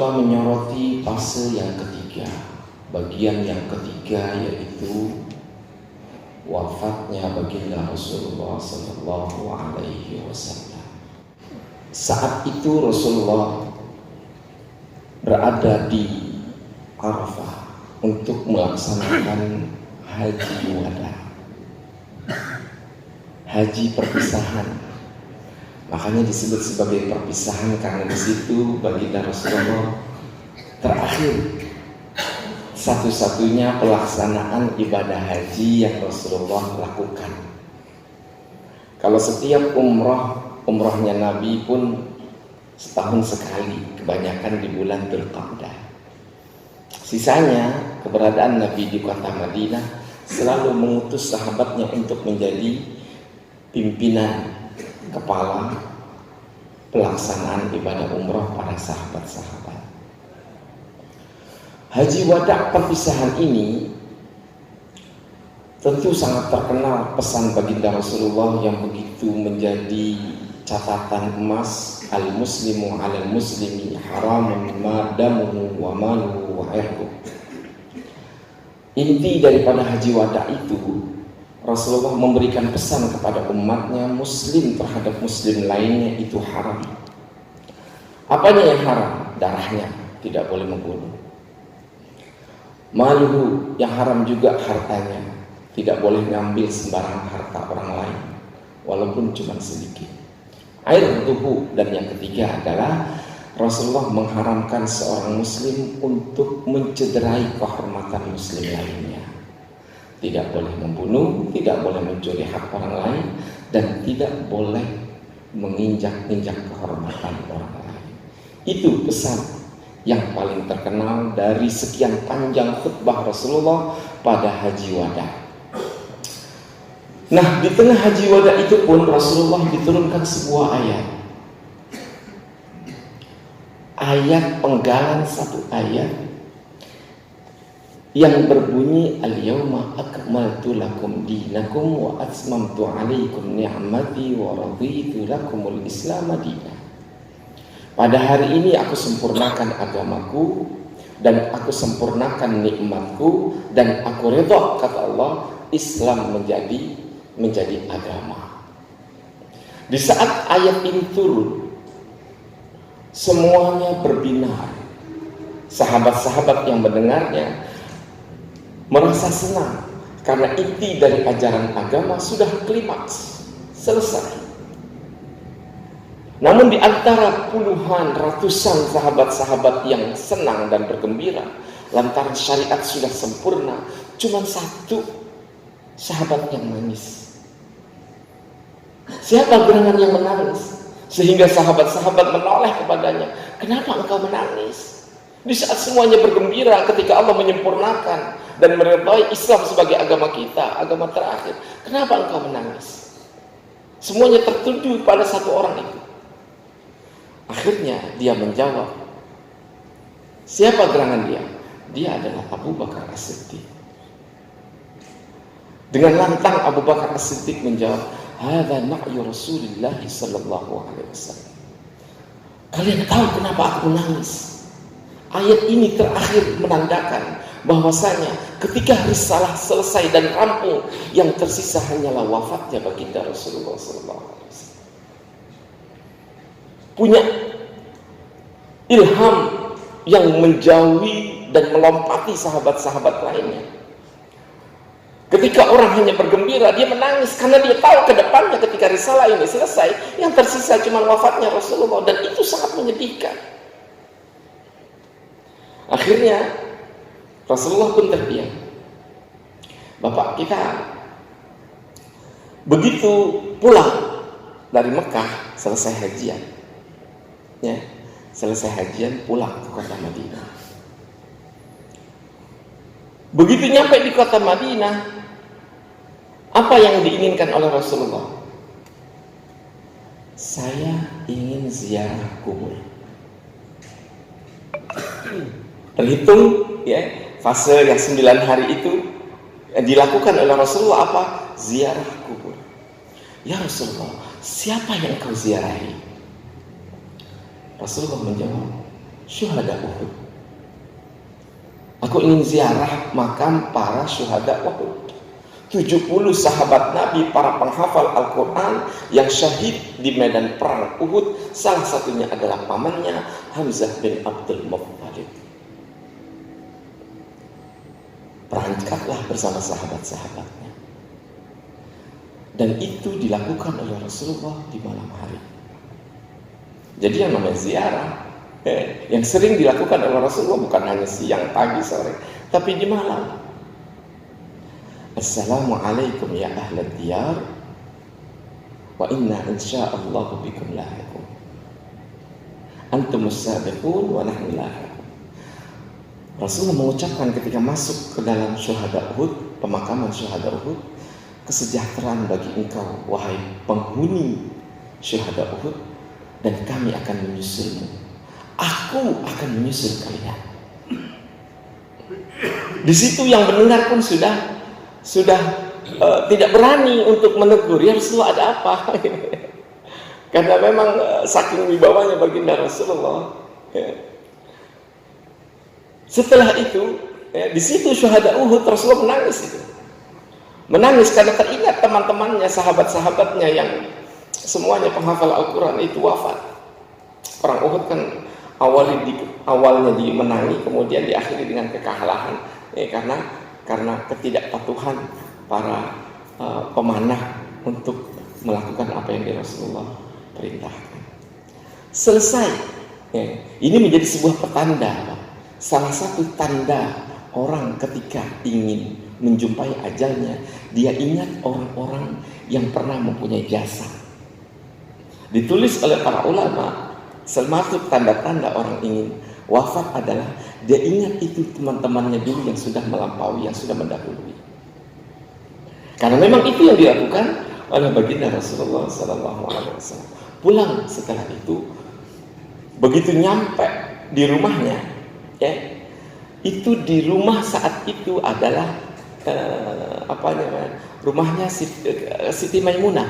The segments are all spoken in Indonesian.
Rasulullah menyoroti fase yang ketiga, bagian yang ketiga, yaitu wafatnya baginda Rasulullah Sallallahu Alaihi Wasallam. Saat itu Rasulullah berada di Arafah untuk melaksanakan haji wada, haji perpisahan. Makanya disebut sebagai perpisahan karena di situ baginda Rasulullah terakhir satu-satunya pelaksanaan ibadah haji yang Rasulullah lakukan. Kalau setiap umrahnya Nabi pun setahun sekali, kebanyakan di bulan Dzulqa'dah. Sisanya keberadaan Nabi di kota Madinah selalu mengutus sahabatnya untuk menjadi pimpinan, kepala pelaksanaan ibadah umrah para sahabat-sahabat. Haji wada perpisahan ini tentu sangat terkenal pesan baginda Rasulullah yang begitu menjadi catatan emas, al-muslimu 'alal muslimi haramun ma damuhu wa maluhu wa irduhu. Inti daripada haji wada itu, Rasulullah memberikan pesan kepada umatnya, muslim terhadap muslim lainnya itu haram. Apanya yang haram? Darahnya, tidak boleh membunuh. Maluhu, yang haram juga hartanya, tidak boleh ngambil sembarang harta orang lain walaupun cuma sedikit. Air tubuh, dan yang ketiga adalah Rasulullah mengharamkan seorang muslim untuk mencederai kehormatan muslim lainnya. Tidak boleh membunuh, tidak boleh mencuri hak orang lain, dan tidak boleh menginjak-injak kehormatan orang lain. Itu pesan yang paling terkenal dari sekian panjang khutbah Rasulullah pada haji wada. Nah, di tengah haji wada itu pun Rasulullah diturunkan sebuah ayat. Ayat penggalan, satu ayat yang berbunyi al-yawma akmaltu lakum dinakum wa atmamtu alaikum ni'mati wa raditu lakumul islam dinan. Pada hari ini aku sempurnakan agamaku dan aku sempurnakan nikmatku dan aku redha, kata Allah, Islam menjadi agama. Di saat ayat ini turun, semuanya berbinar. Sahabat-sahabat yang mendengarnya merasa senang karena inti dari ajaran agama sudah klimaks, selesai. Namun di antara puluhan, ratusan sahabat-sahabat yang senang dan bergembira lantaran syariat sudah sempurna, cuma satu sahabat yang nangis. Siapa gerangan yang menangis? Sehingga sahabat-sahabat menoleh kepadanya, kenapa engkau menangis? Di saat semuanya bergembira ketika Allah menyempurnakan dan meridai Islam sebagai agama kita, agama terakhir, kenapa engkau menangis? Semuanya tertuju pada satu orang itu. Akhirnya dia menjawab. Siapa gerangan dia? Dia adalah Abu Bakar As-Siddiq. Dengan lantang Abu Bakar As-Siddiq menjawab, hadza na'yu Rasulillah sallallahu alaihi wasallam. Kalian tahu kenapa aku menangis? Ayat ini terakhir menandakan bahwasanya ketika risalah selesai dan rampung, yang tersisa hanyalah wafatnya baginda Rasulullah sallallahu alaihi wasallam. Punya ilham yang menjauhi dan melompati sahabat-sahabat lainnya. Ketika orang hanya bergembira, dia menangis karena dia tahu ke depannya ketika risalah ini selesai, yang tersisa cuma wafatnya Rasulullah, dan itu sangat menyedihkan. Akhirnya Rasulullah pun terdiam. Bapak kita begitu pulang dari Mekah, selesai hajian, ya, selesai hajian pulang ke kota Madinah. Begitu nyampe di kota Madinah, apa yang diinginkan oleh Rasulullah? Saya ingin ziarah kubur. Terhitung, ya, fase yang 9 hari itu dilakukan oleh Rasulullah apa? Ziarah kubur. Ya Rasulullah, siapa yang kau ziarahi? Rasulullah menjawab, syuhada Uhud. Aku ingin ziarah makam para syuhada Uhud. 70 sahabat Nabi, para penghafal Al-Quran yang syahid di medan perang Uhud. Salah satunya adalah pamannya Hamzah bin Abdul Muttalib. Berangkatlah bersama sahabat-sahabatnya. Dan itu dilakukan oleh Rasulullah di malam hari. Jadi yang namanya ziarah yang sering dilakukan oleh Rasulullah bukan hanya siang, pagi, sore, tapi di malam. Assalamualaikum ya ahlal diyar wa inna insya'allahu bikum lahiqun. Antumus sabiqun wa nahnu lahiqun. Rasulullah mengucapkan ketika masuk ke dalam syuhada Uhud, pemakaman syuhada Uhud, kesejahteraan bagi engkau wahai penghuni syuhada Uhud, dan kami akan menyusulmu. Aku akan menyusul kalian. Di situ yang mendengar pun sudah tidak berani untuk menegur, ya Rasulullah ada apa? Karena memang saking wibawanya baginda Rasulullah. Setelah itu, di situ syuhada Uhud Rasulullah menangis itu. Menangis karena teringat teman-temannya, sahabat-sahabatnya yang semuanya penghafal Al-Quran itu wafat. Perang Uhud kan awalnya dimenangi, kemudian diakhiri dengan kekalahan, karena ketidakpatuhan para pemanah untuk melakukan apa yang Rasulullah perintahkan. Selesai. Ini menjadi sebuah pertanda. Salah satu tanda orang ketika ingin menjumpai ajalnya, dia ingat orang-orang yang pernah mempunyai jasa. Ditulis oleh para ulama, termasuk tanda-tanda orang ingin wafat adalah dia ingat itu teman-temannya dulu yang sudah melampaui, yang sudah mendahului. Karena memang itu yang dilakukan oleh baginda Rasulullah SAW. Pulang setelah itu, begitu nyampe di rumahnya, itu di rumah saat itu adalah rumahnya Siti Maimunah.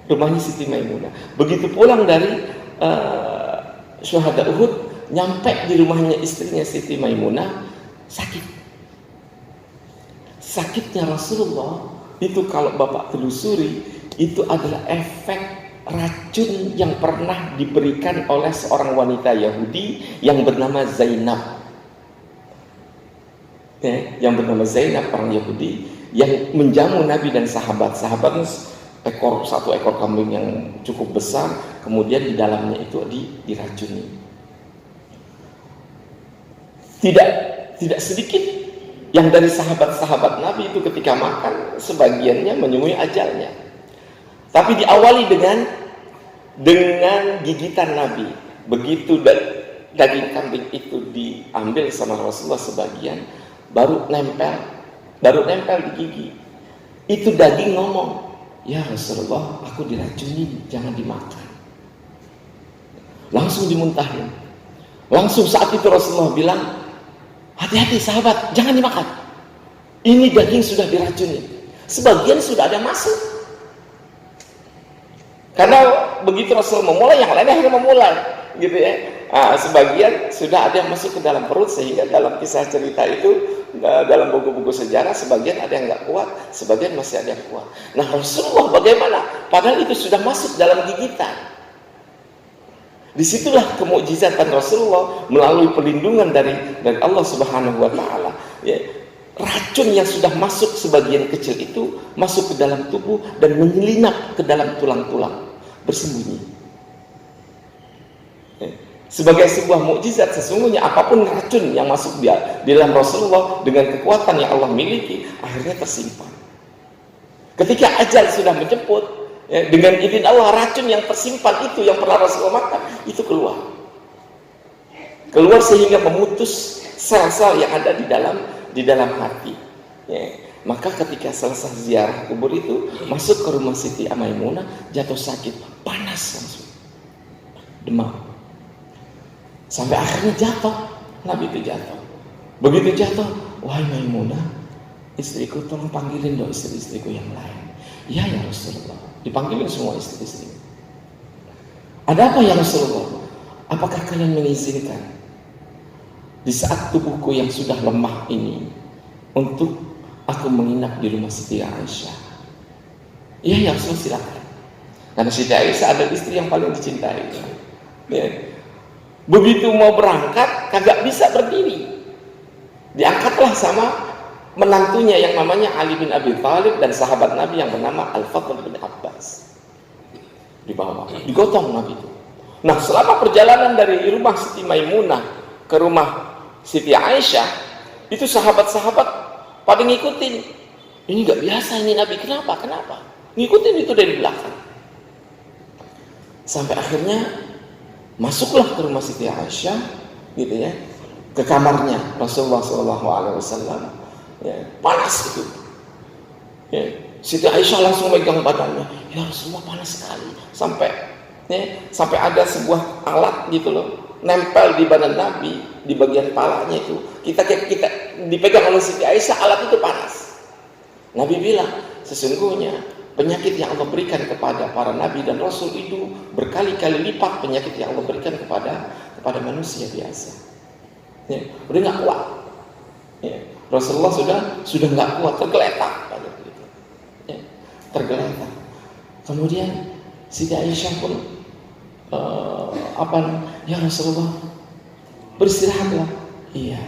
Rumahnya Siti Maimunah. Begitu pulang dari syuhada Uhud, nyampe di rumahnya istrinya Siti Maimunah, sakit. Sakitnya Rasulullah itu kalau Bapak telusuri, itu adalah efek racun yang pernah diberikan oleh seorang wanita Yahudi yang bernama Zainab. Yang bernama Zainab, orang Yahudi yang menjamu Nabi dan sahabat-sahabatnya. Satu ekor kambing yang cukup besar, kemudian di dalamnya itu diracuni. Tidak sedikit yang dari sahabat-sahabat Nabi itu ketika makan, sebagiannya menemui ajalnya. Tapi diawali dengan gigitan Nabi. Begitu daging kambing itu diambil sama Rasulullah sebagian, baru nempel di gigi. Itu daging ngomong, "Ya Rasulullah, aku diracuni, jangan dimakan." Langsung dimuntahin. Langsung saat itu Rasulullah bilang, "Hati-hati sahabat, jangan dimakan. Ini daging sudah diracuni." Sebagian sudah ada masuk. Karena begitu Rasul memulai, yang lain akhirnya memulai, gitu ya. Sebagian sudah ada yang masuk ke dalam perut, sehingga dalam kisah cerita itu, dalam buku-buku sejarah, sebagian ada yang nggak kuat, sebagian masih ada yang kuat. Nah Rasulullah bagaimana? Padahal itu sudah masuk dalam gigitan. Disitulah kemukjizatan Rasulullah melalui perlindungan dari Allah Subhanahu Wa Taala. Ya, racun yang sudah masuk sebagian kecil itu masuk ke dalam tubuh dan menyelinap ke dalam tulang-tulang, bersembunyi. Sebagai sebuah mukjizat, sesungguhnya apapun racun yang masuk di dalam Rasulullah dengan kekuatan yang Allah miliki, akhirnya tersimpan. Ketika ajal sudah menjemput, dengan izin Allah, racun yang tersimpan itu yang pernah Rasulullah makan itu keluar sehingga memutus sel-sel yang ada di dalam hati. Maka ketika selesai ziarah kubur itu, masuk ke rumah Siti Maimunah, jatuh sakit, panas langsung, demam. Sampai akhirnya jatuh, Nabi itu jatuh. Begitu jatuh, "Wahai Maimunah, istriku, tolong panggilin dong istri-istriku yang lain." "Ya Rasulullah." Dipanggilin semua istri-istri. "Ada apa ya Rasulullah?" apakah kalian mengizinkan di saat tubuhku yang sudah lemah ini untuk aku menginap di rumah Siti Aisyah? Iya ya Rasul, silakan. Karena Siti Aisyah adalah istri yang paling dicintai. Ya. Begitu mau berangkat kagak bisa berdiri, diangkatlah sama menantunya yang namanya Ali bin Abi Thalib dan sahabat Nabi yang bernama Al-Fadl bin Abbas. Dibawa, digotong Nabi itu. Nah, selama perjalanan dari rumah Siti Maimunah ke rumah Siti Aisyah, itu sahabat-sahabat pada ngikutin. Ini gak biasa ini Nabi, kenapa? Ngikutin itu dari belakang. Sampai akhirnya masuklah ke rumah Siti Aisyah, gitu ya, ke kamarnya Rasulullah SAW. Ya, panas itu. Ya, Siti Aisyah langsung megang badannya. Ya Rasulullah, panas sekali. Sampai ada sebuah alat gitu loh, nempel di badan Nabi, di bagian palanya itu. Kita dipegang oleh Siti Aisyah, alat itu panas. Nabi bilang, sesungguhnya penyakit yang Allah berikan kepada para nabi dan rasul itu berkali-kali lipat penyakit yang Allah berikan kepada manusia biasa. Ya, udah nggak kuat. Ya, Rasulullah sudah nggak kuat, tergeletak pada itu. Ya, tergeletak. Kemudian Siti Aisyah pun ya Rasulullah, beristirahatlah. Iya.